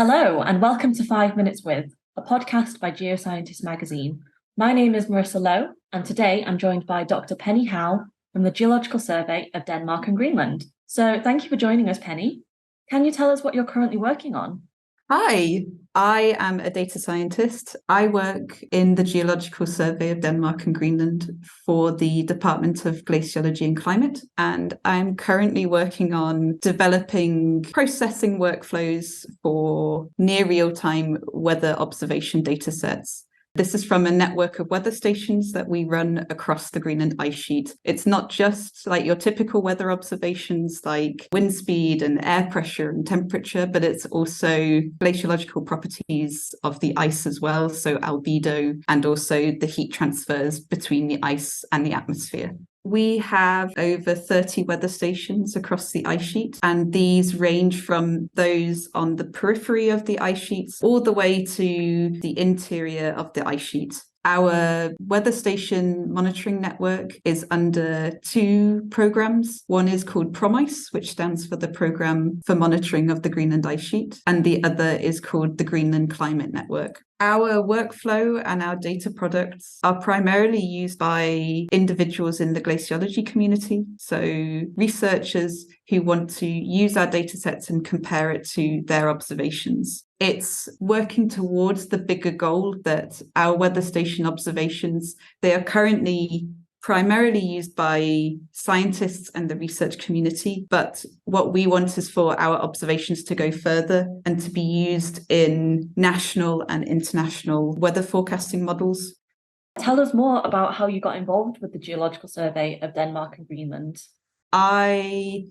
Hello, and welcome to 5 Minutes With, a podcast by Geoscientist magazine. My name is Marissa Lowe, and today I'm joined by Dr. Penny Howe from the Geological Survey of Denmark and Greenland. So thank you for joining us, Penny. Can you tell us what you're currently working on? Hi, I am a data scientist. I work in the Geological Survey of Denmark and Greenland for the Department of Glaciology and Climate, and I'm currently working on developing processing workflows for near real-time weather observation data sets. This is from a network of weather stations that we run across the Greenland ice sheet. It's not just like your typical weather observations like wind speed and air pressure and temperature, but it's also glaciological properties of the ice as well, so albedo, and also the heat transfers between the ice and the atmosphere. We have over 30 weather stations across the ice sheet, and these range from those on the periphery of the ice sheets all the way to the interior of the ice sheet. Our weather station monitoring network is under two programs. One is called PROMICE, which stands for the Program for Monitoring of the Greenland Ice Sheet, and the other is called the Greenland Climate Network. Our workflow and our data products are primarily used by individuals in the glaciology community, so researchers who want to use our data sets and compare it to their observations. It's working towards the bigger goal that our weather station observations, they are currently primarily used by scientists and the research community, but what we want is for our observations to go further and to be used in national and international weather forecasting models. Tell us more about how you got involved with the Geological Survey of Denmark and Greenland. I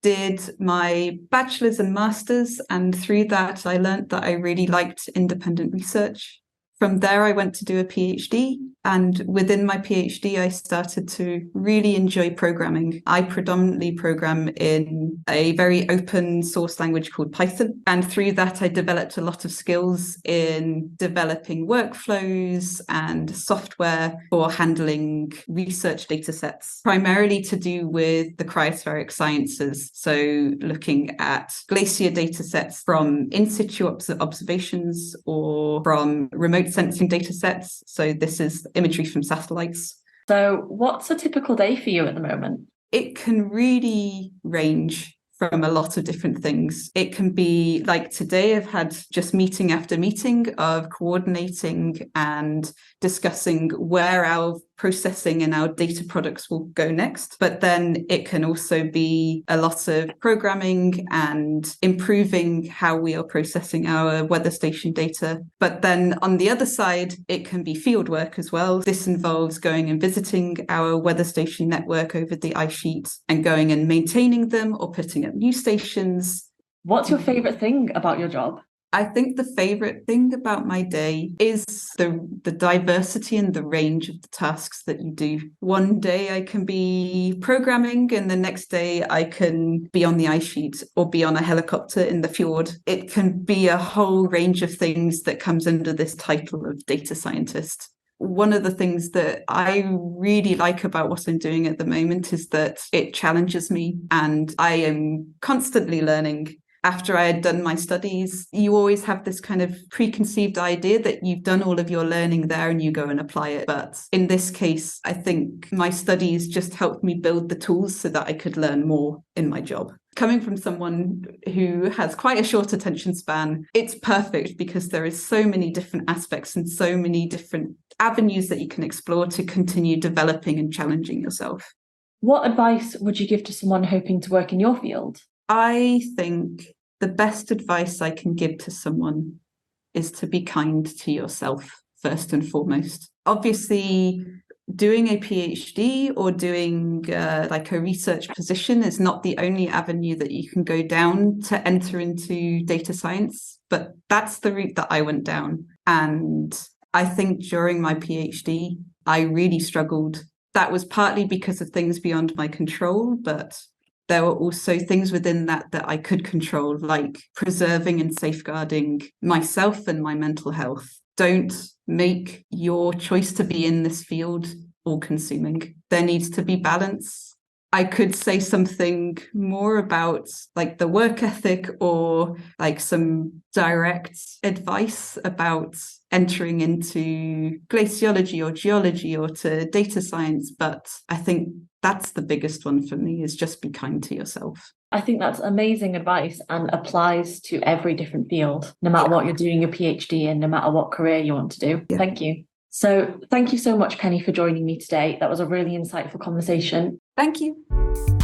did my bachelor's and master's, and through that I learned that I really liked independent research. From there, I went to do a PhD, and within my PhD, I started to really enjoy programming. I predominantly program in a very open source language called Python, and through that, I developed a lot of skills in developing workflows and software for handling research data sets, primarily to do with the cryospheric sciences, so looking at glacier data sets from in situ observations or from remote sensing data sets. So this is imagery from satellites. So what's a typical day for you at the moment? It can really range from a lot of different things. It can be like today, I've had just meeting after meeting of coordinating and discussing where our processing and our data products will go next. But then it can also be a lot of programming and improving how we are processing our weather station data. But then on the other side, it can be field work as well. This involves going and visiting our weather station network over the ice sheet and going and maintaining them or putting up new stations. What's your favorite thing about your job? I think the favorite thing about my day is the diversity and the range of the tasks that you do. One day I can be programming, and the next day I can be on the ice sheet or be on a helicopter in the fjord. It can be a whole range of things that comes under this title of data scientist. One of the things that I really like about what I'm doing at the moment is that it challenges me, and I am constantly learning. After I had done my studies, you always have this kind of preconceived idea that you've done all of your learning there and you go and apply it. But in this case, I think my studies just helped me build the tools so that I could learn more in my job. Coming from someone who has quite a short attention span, it's perfect because there is so many different aspects and so many different avenues that you can explore to continue developing and challenging yourself. What advice would you give to someone hoping to work in your field? I think the best advice I can give to someone is to be kind to yourself, first and foremost. Obviously, doing a PhD or doing like a research position is not the only avenue that you can go down to enter into data science, but that's the route that I went down. And I think during my PhD, I really struggled. That was partly because of things beyond my control, but there were also things within that I could control, like preserving and safeguarding myself and my mental health. Don't make your choice to be in this field all-consuming. There needs to be balance. I could say something more about like the work ethic or like some direct advice about entering into glaciology or geology or to data science. But I think that's the biggest one for me, is just be kind to yourself. I think that's amazing advice and applies to every different field, no matter what you're doing your PhD in, no matter what career you want to do. Yeah. Thank you. So thank you so much, Penny, for joining me today. That was a really insightful conversation. Thank you.